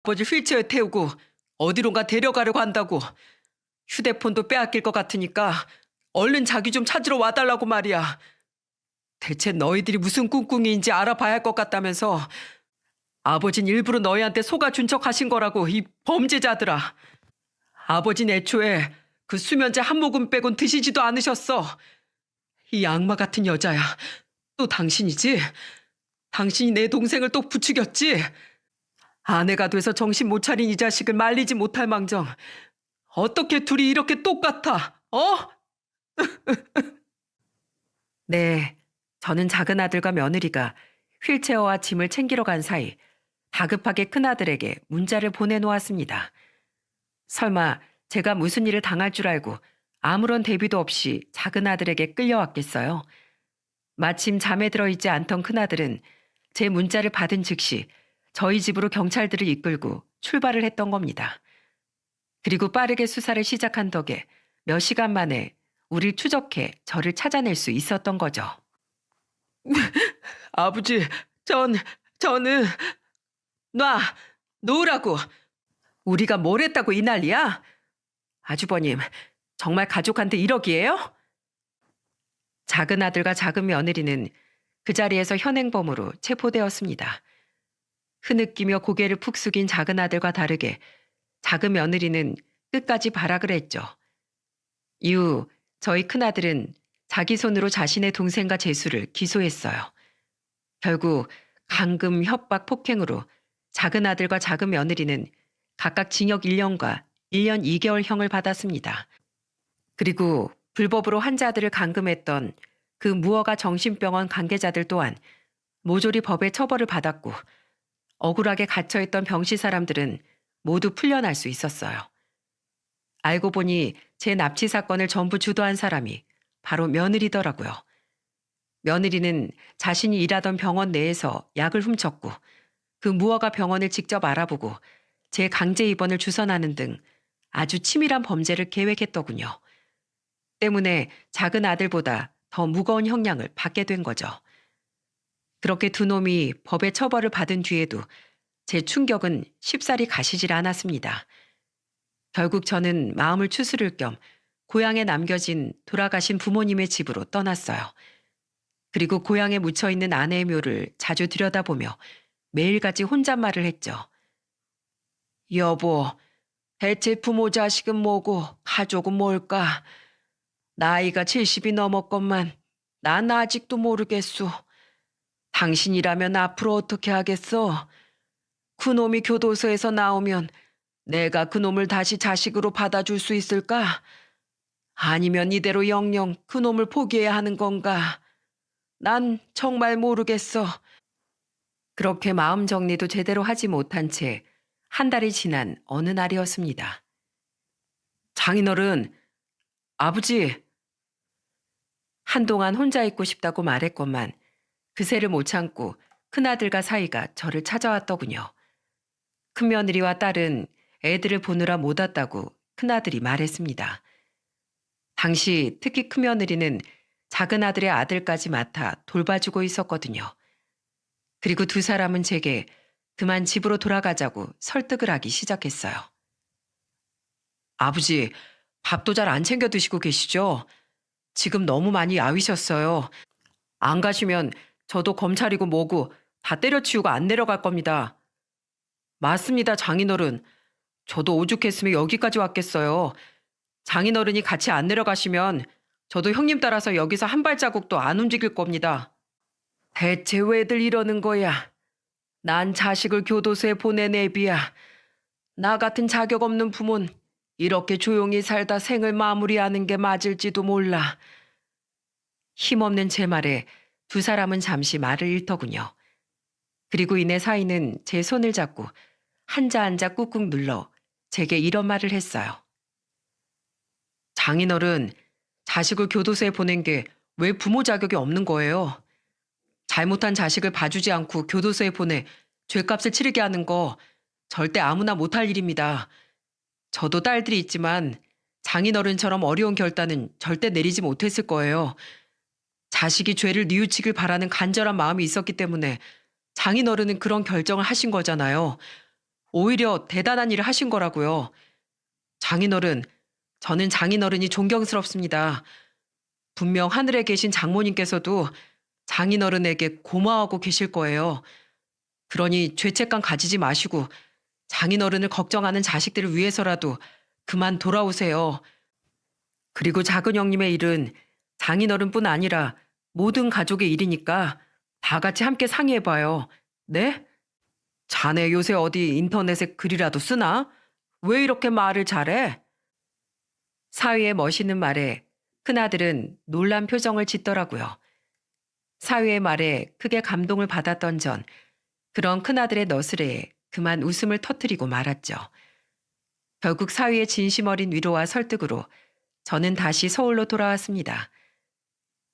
아버지 휠체어에 태우고 어디론가 데려가려고 한다고. 휴대폰도 빼앗길 것 같으니까 얼른 자기 좀 찾으러 와달라고 말이야. 대체 너희들이 무슨 꿍꿍이인지 알아봐야 할 것 같다면서 아버진 일부러 너희한테 속아준 척 하신 거라고, 이 범죄자들아. 아버진 애초에 그 수면제 한 모금 빼곤 드시지도 않으셨어. 이 악마 같은 여자야. 또 당신이지? 당신이 내 동생을 또 부추겼지? 아내가 돼서 정신 못 차린 이 자식을 말리지 못할 망정. 어떻게 둘이 이렇게 똑같아? 어? 네, 저는 작은 아들과 며느리가 휠체어와 짐을 챙기러 간 사이 다급하게 큰아들에게 문자를 보내놓았습니다. 설마 제가 무슨 일을 당할 줄 알고 아무런 대비도 없이 작은 아들에게 끌려왔겠어요? 마침 잠에 들어있지 않던 큰아들은 제 문자를 받은 즉시 저희 집으로 경찰들을 이끌고 출발을 했던 겁니다. 그리고 빠르게 수사를 시작한 덕에 몇 시간 만에 우릴 추적해 저를 찾아낼 수 있었던 거죠. 아버지, 저는 놓으라고. 우리가 뭘 했다고 이 난리야? 아주버님, 정말 가족한테 1억이에요? 작은 아들과 작은 며느리는 그 자리에서 현행범으로 체포되었습니다. 흐느끼며 고개를 푹 숙인 작은 아들과 다르게 작은 며느리는 끝까지 발악을 했죠. 이후 저희 큰아들은 자기 손으로 자신의 동생과 재수를 기소했어요. 결국 감금, 협박, 폭행으로 작은 아들과 작은 며느리는 각각 징역 1년과 1년 2개월형을 받았습니다. 그리고 불법으로 환자들을 감금했던 그 무허가 정신병원 관계자들 또한 모조리 법의 처벌을 받았고 억울하게 갇혀있던 병씨 사람들은 모두 풀려날 수 있었어요. 알고 보니 제 납치 사건을 전부 주도한 사람이 바로 며느리더라고요. 며느리는 자신이 일하던 병원 내에서 약을 훔쳤고 그 무허가 병원을 직접 알아보고 제 강제 입원을 주선하는 등 아주 치밀한 범죄를 계획했더군요. 때문에 작은 아들보다 더 무거운 형량을 받게 된 거죠. 그렇게 두 놈이 법의 처벌을 받은 뒤에도 제 충격은 쉽사리 가시질 않았습니다. 결국 저는 마음을 추스를 겸 고향에 남겨진 돌아가신 부모님의 집으로 떠났어요. 그리고 고향에 묻혀있는 아내의 묘를 자주 들여다보며 매일같이 혼잣말을 했죠. 여보, 대체 부모 자식은 뭐고 가족은 뭘까? 나이가 70이 넘었건만 난 아직도 모르겠소. 당신이라면 앞으로 어떻게 하겠어? 그놈이 교도소에서 나오면 내가 그놈을 다시 자식으로 받아줄 수 있을까? 아니면 이대로 영영 그놈을 포기해야 하는 건가? 난 정말 모르겠어. 그렇게 마음 정리도 제대로 하지 못한 채 한 달이 지난 어느 날이었습니다. 장인어른, 아버지. 한동안 혼자 있고 싶다고 말했건만 그새를 못 참고 큰아들과 사이가 저를 찾아왔더군요. 큰며느리와 딸은 애들을 보느라 못 왔다고 큰아들이 말했습니다. 당시 특히 큰며느리는 작은아들의 아들까지 맡아 돌봐주고 있었거든요. 그리고 두 사람은 제게 그만 집으로 돌아가자고 설득을 하기 시작했어요. 아버지, 밥도 잘 안 챙겨 드시고 계시죠? 지금 너무 많이 야위셨어요. 안 가시면 저도 검찰이고 뭐고 다 때려치우고 안 내려갈 겁니다. 맞습니다, 장인어른. 저도 오죽했으면 여기까지 왔겠어요. 장인어른이 같이 안 내려가시면 저도 형님 따라서 여기서 한 발자국도 안 움직일 겁니다. 대체 왜들 이러는 거야? 난 자식을 교도소에 보낸 애비야. 나 같은 자격 없는 부모는 이렇게 조용히 살다 생을 마무리하는 게 맞을지도 몰라. 힘없는 제 말에 두 사람은 잠시 말을 잃더군요. 그리고 이내 사이는 제 손을 잡고 한자 꾹꾹 눌러 제게 이런 말을 했어요. 장인어른, 자식을 교도소에 보낸 게 왜 부모 자격이 없는 거예요? 잘못한 자식을 봐주지 않고 교도소에 보내 죗값을 치르게 하는 거 절대 아무나 못할 일입니다. 저도 딸들이 있지만 장인어른처럼 어려운 결단은 절대 내리지 못했을 거예요. 자식이 죄를 뉘우치길 바라는 간절한 마음이 있었기 때문에 장인어른은 그런 결정을 하신 거잖아요. 오히려 대단한 일을 하신 거라고요. 장인어른, 저는 장인어른이 존경스럽습니다. 분명 하늘에 계신 장모님께서도 장인어른에게 고마워하고 계실 거예요. 그러니 죄책감 가지지 마시고 장인어른을 걱정하는 자식들을 위해서라도 그만 돌아오세요. 그리고 작은 형님의 일은 장인어른뿐 아니라 모든 가족의 일이니까 다 같이 함께 상의해봐요. 네? 자네 요새 어디 인터넷에 글이라도 쓰나? 왜 이렇게 말을 잘해? 사위의 멋있는 말에 큰아들은 놀란 표정을 짓더라고요. 사위의 말에 크게 감동을 받았던 전 그런 큰아들의 너스레에 그만 웃음을 터뜨리고 말았죠. 결국 사위의 진심 어린 위로와 설득으로 저는 다시 서울로 돌아왔습니다.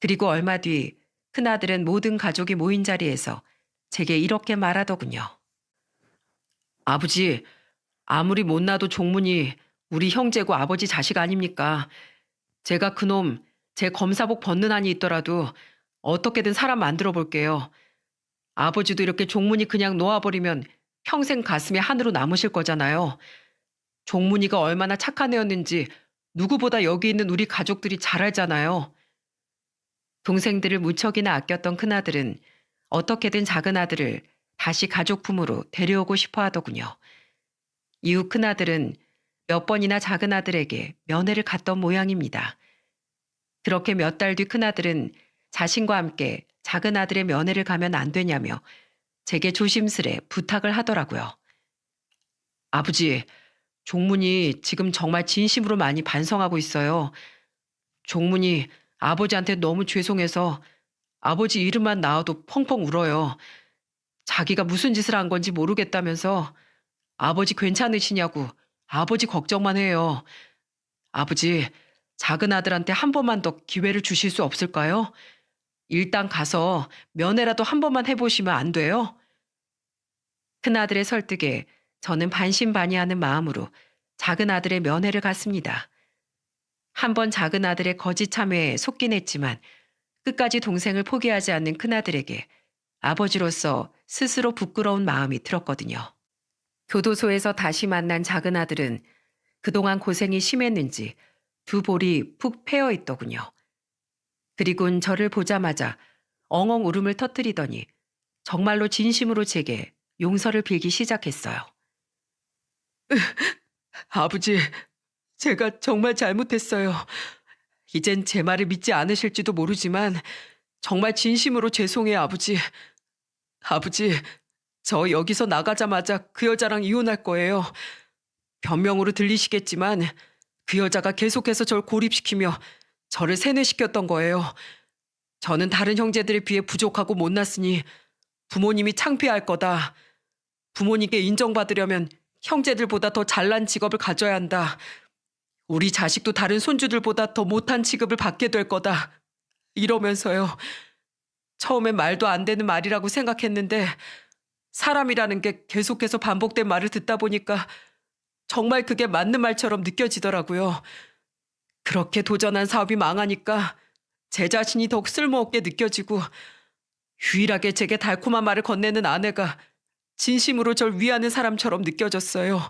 그리고 얼마 뒤 큰아들은 모든 가족이 모인 자리에서 제게 이렇게 말하더군요. 아버지, 아무리 못나도 종문이 우리 형제고 아버지 자식 아닙니까? 제가 그놈 제 검사복 벗는 한이 있더라도 어떻게든 사람 만들어 볼게요. 아버지도 이렇게 종문이 그냥 놓아버리면 평생 가슴이 한으로 남으실 거잖아요. 종문이가 얼마나 착한 애였는지 누구보다 여기 있는 우리 가족들이 잘 알잖아요. 동생들을 무척이나 아꼈던 큰아들은 어떻게든 작은아들을 다시 가족 품으로 데려오고 싶어 하더군요. 이후 큰아들은 몇 번이나 작은아들에게 면회를 갔던 모양입니다. 그렇게 몇 달 뒤 큰아들은 자신과 함께 작은아들의 면회를 가면 안 되냐며 제게 조심스레 부탁을 하더라고요. 아버지, 종문이 지금 정말 진심으로 많이 반성하고 있어요. 종문이 아버지한테 너무 죄송해서 아버지 이름만 나와도 펑펑 울어요. 자기가 무슨 짓을 한 건지 모르겠다면서 아버지 괜찮으시냐고 아버지 걱정만 해요. 아버지, 작은 아들한테 한 번만 더 기회를 주실 수 없을까요? 일단 가서 면회라도 한 번만 해보시면 안 돼요? 큰아들의 설득에 저는 반신반의하는 마음으로 작은 아들의 면회를 갔습니다. 한 번 작은 아들의 거짓 참회에 속긴 했지만 끝까지 동생을 포기하지 않는 큰아들에게 아버지로서 스스로 부끄러운 마음이 들었거든요. 교도소에서 다시 만난 작은 아들은 그동안 고생이 심했는지 두 볼이 푹 패여 있더군요. 그리곤 저를 보자마자 엉엉 울음을 터뜨리더니 정말로 진심으로 제게 용서를 빌기 시작했어요. 아버지, 제가 정말 잘못했어요. 이젠 제 말을 믿지 않으실지도 모르지만 정말 진심으로 죄송해요, 아버지. 아버지, 저 여기서 나가자마자 그 여자랑 이혼할 거예요. 변명으로 들리시겠지만 그 여자가 계속해서 절 고립시키며 저를 세뇌시켰던 거예요. 저는 다른 형제들에 비해 부족하고 못났으니 부모님이 창피할 거다. 부모님께 인정받으려면 형제들보다 더 잘난 직업을 가져야 한다. 우리 자식도 다른 손주들보다 더 못한 취급을 받게 될 거다. 이러면서요. 처음엔 말도 안 되는 말이라고 생각했는데 사람이라는 게 계속해서 반복된 말을 듣다 보니까 정말 그게 맞는 말처럼 느껴지더라고요. 그렇게 도전한 사업이 망하니까 제 자신이 더욱 쓸모없게 느껴지고 유일하게 제게 달콤한 말을 건네는 아내가 진심으로 절 위하는 사람처럼 느껴졌어요.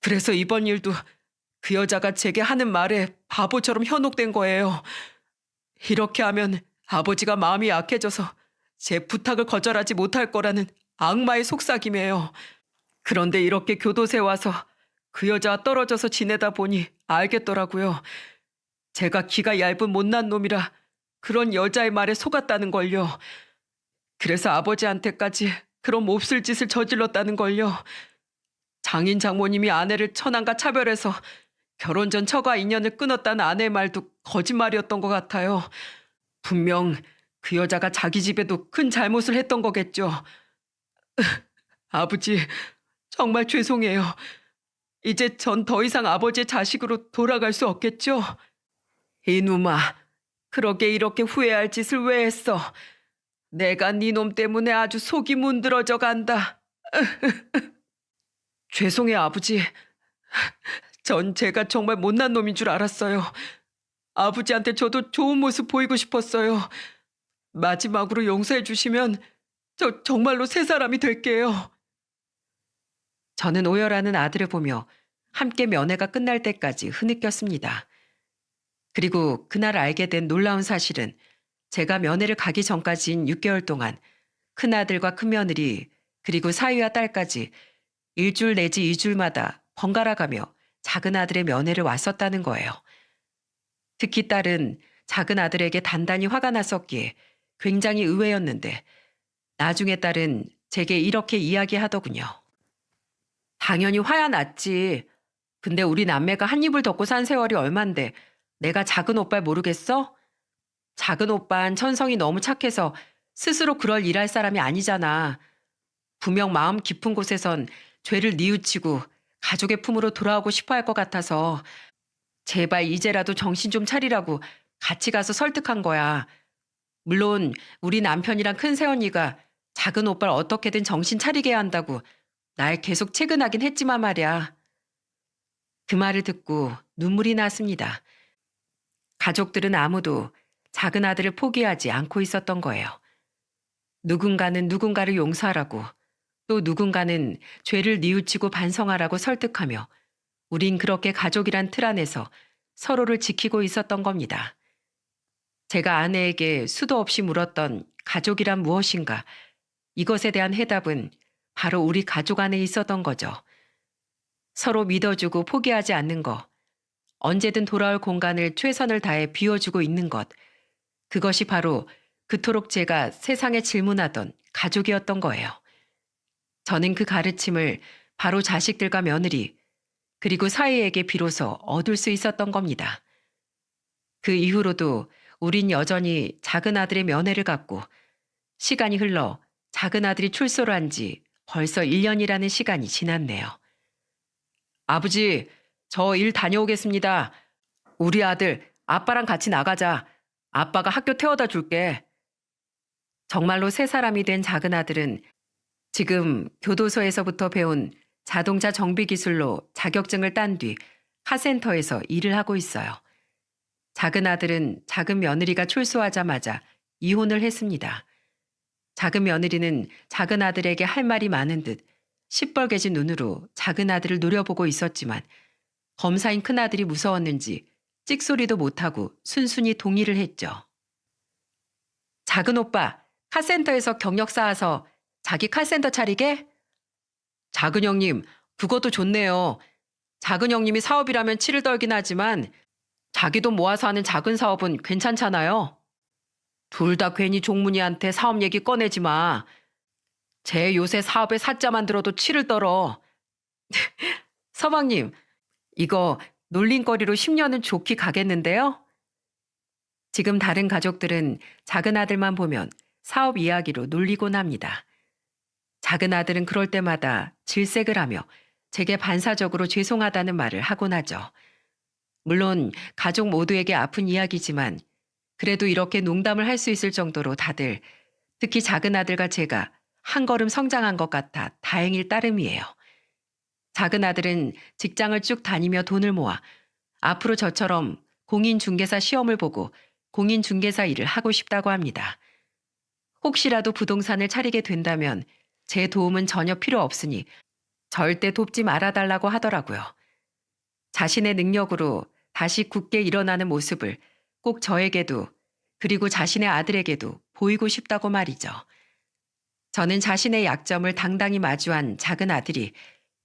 그래서 이번 일도 그 여자가 제게 하는 말에 바보처럼 현혹된 거예요. 이렇게 하면 아버지가 마음이 약해져서 제 부탁을 거절하지 못할 거라는 악마의 속삭임이에요. 그런데 이렇게 교도소에 와서 그 여자와 떨어져서 지내다 보니 알겠더라고요. 제가 기가 얇은 못난 놈이라 그런 여자의 말에 속았다는 걸요. 그래서 아버지한테까지 그런 몹쓸 짓을 저질렀다는 걸요. 장인 장모님이 아내를 천한과 차별해서 결혼 전 처가 인연을 끊었다는 아내의 말도 거짓말이었던 것 같아요. 분명 그 여자가 자기 집에도 큰 잘못을 했던 거겠죠. 아버지, 정말 죄송해요. 이제 전 더 이상 아버지의 자식으로 돌아갈 수 없겠죠? 이놈아, 그러게 이렇게 후회할 짓을 왜 했어? 내가 네 놈 때문에 아주 속이 문드러져 간다. 죄송해요, 아버지. 전 제가 정말 못난 놈인 줄 알았어요. 아버지한테 저도 좋은 모습 보이고 싶었어요. 마지막으로 용서해 주시면 저 정말로 새 사람이 될게요. 저는 오열하는 아들을 보며 함께 면회가 끝날 때까지 흐느꼈습니다. 그리고 그날 알게 된 놀라운 사실은 제가 면회를 가기 전까지인 6개월 동안 큰아들과 큰며느리 그리고 사위와 딸까지 일주일 내지 2주일마다 번갈아 가며 작은 아들의 면회를 왔었다는 거예요. 특히 딸은 작은 아들에게 단단히 화가 났었기에 굉장히 의외였는데 나중에 딸은 제게 이렇게 이야기하더군요. 당연히 화야 났지. 근데 우리 남매가 한 입을 덮고 산 세월이 얼만데 내가 작은 오빠를 모르겠어? 작은 오빠는 천성이 너무 착해서 스스로 그럴 일할 사람이 아니잖아. 분명 마음 깊은 곳에선 죄를 뉘우치고 가족의 품으로 돌아오고 싶어 할 것 같아서 제발 이제라도 정신 좀 차리라고 같이 가서 설득한 거야. 물론 우리 남편이랑 큰 새언니가 작은 오빠를 어떻게든 정신 차리게 해야 한다고 날 계속 채근하긴 했지만 말이야. 그 말을 듣고 눈물이 났습니다. 가족들은 아무도 작은 아들을 포기하지 않고 있었던 거예요. 누군가는 누군가를 용서하라고 또 누군가는 죄를 뉘우치고 반성하라고 설득하며 우린 그렇게 가족이란 틀 안에서 서로를 지키고 있었던 겁니다. 제가 아내에게 수도 없이 물었던 가족이란 무엇인가, 이것에 대한 해답은 바로 우리 가족 안에 있었던 거죠. 서로 믿어주고 포기하지 않는 것, 언제든 돌아올 공간을 최선을 다해 비워주고 있는 것, 그것이 바로 그토록 제가 세상에 질문하던 가족이었던 거예요. 저는 그 가르침을 바로 자식들과 며느리, 그리고 사위에게 비로소 얻을 수 있었던 겁니다. 그 이후로도 우린 여전히 작은 아들의 면회를 갖고 시간이 흘러 작은 아들이 출소를 한 지 벌써 1년이라는 시간이 지났네요. 아버지, 저 일 다녀오겠습니다. 우리 아들, 아빠랑 같이 나가자. 아빠가 학교 태워다 줄게. 정말로 세 사람이 된 작은 아들은 지금 교도소에서부터 배운 자동차 정비 기술로 자격증을 딴 뒤 카센터에서 일을 하고 있어요. 작은 아들은 작은 며느리가 출소하자마자 이혼을 했습니다. 작은 며느리는 작은 아들에게 할 말이 많은 듯 시뻘개진 눈으로 작은 아들을 노려보고 있었지만 검사인 큰아들이 무서웠는지 찍소리도 못하고 순순히 동의를 했죠. 작은 오빠, 카센터에서 경력 쌓아서 자기 카센터 차리게? 작은 형님, 그것도 좋네요. 작은 형님이 사업이라면 치를 떨긴 하지만 자기 돈 모아서 하는 작은 사업은 괜찮잖아요. 둘 다 괜히 종문이한테 사업 얘기 꺼내지 마. 제 요새 사업에 사자만 들어도 치를 떨어. 서방님, 이거 놀림거리로 10년은 좋게 가겠는데요? 지금 다른 가족들은 작은 아들만 보면 사업 이야기로 놀리곤 합니다. 작은 아들은 그럴 때마다 질색을 하며 제게 반사적으로 죄송하다는 말을 하곤 하죠. 물론 가족 모두에게 아픈 이야기지만 그래도 이렇게 농담을 할 수 있을 정도로 다들, 특히 작은 아들과 제가 한 걸음 성장한 것 같아 다행일 따름이에요. 작은 아들은 직장을 쭉 다니며 돈을 모아 앞으로 저처럼 공인중개사 시험을 보고 공인중개사 일을 하고 싶다고 합니다. 혹시라도 부동산을 차리게 된다면 제 도움은 전혀 필요 없으니 절대 돕지 말아달라고 하더라고요. 자신의 능력으로 다시 굳게 일어나는 모습을 꼭 저에게도 그리고 자신의 아들에게도 보이고 싶다고 말이죠. 저는 자신의 약점을 당당히 마주한 작은 아들이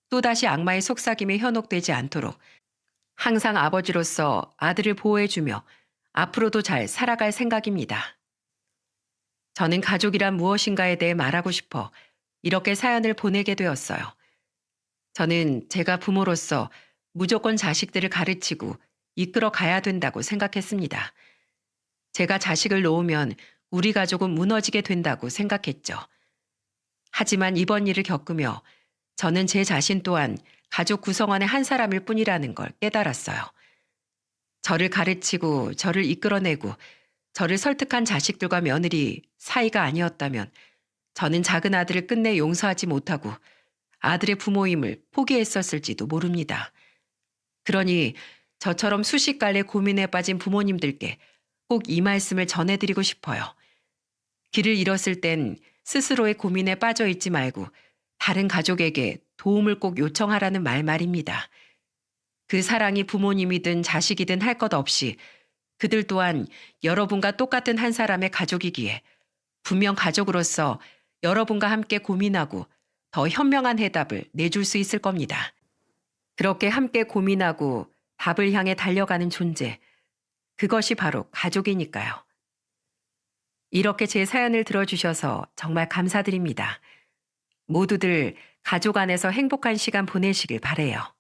또다시 악마의 속삭임에 현혹되지 않도록 항상 아버지로서 아들을 보호해주며 앞으로도 잘 살아갈 생각입니다. 저는 가족이란 무엇인가에 대해 말하고 싶어 이렇게 사연을 보내게 되었어요. 저는 제가 부모로서 무조건 자식들을 가르치고 이끌어 가야 된다고 생각했습니다. 제가 자식을 놓으면 우리 가족은 무너지게 된다고 생각했죠. 하지만 이번 일을 겪으며 저는 제 자신 또한 가족 구성원의 한 사람일 뿐이라는 걸 깨달았어요. 저를 가르치고 저를 이끌어내고 저를 설득한 자식들과 며느리 사이가 아니었다면 저는 작은 아들을 끝내 용서하지 못하고 아들의 부모임을 포기했었을지도 모릅니다. 그러니 저처럼 수십갈래 고민에 빠진 부모님들께 꼭 이 말씀을 전해드리고 싶어요. 길을 잃었을 땐 스스로의 고민에 빠져 있지 말고 다른 가족에게 도움을 꼭 요청하라는 말입니다. 그 사랑이 부모님이든 자식이든 할 것 없이 그들 또한 여러분과 똑같은 한 사람의 가족이기에 분명 가족으로서 여러분과 함께 고민하고 더 현명한 해답을 내줄 수 있을 겁니다. 그렇게 함께 고민하고 답을 향해 달려가는 존재, 그것이 바로 가족이니까요. 이렇게 제 사연을 들어주셔서 정말 감사드립니다. 모두들 가족 안에서 행복한 시간 보내시길 바래요.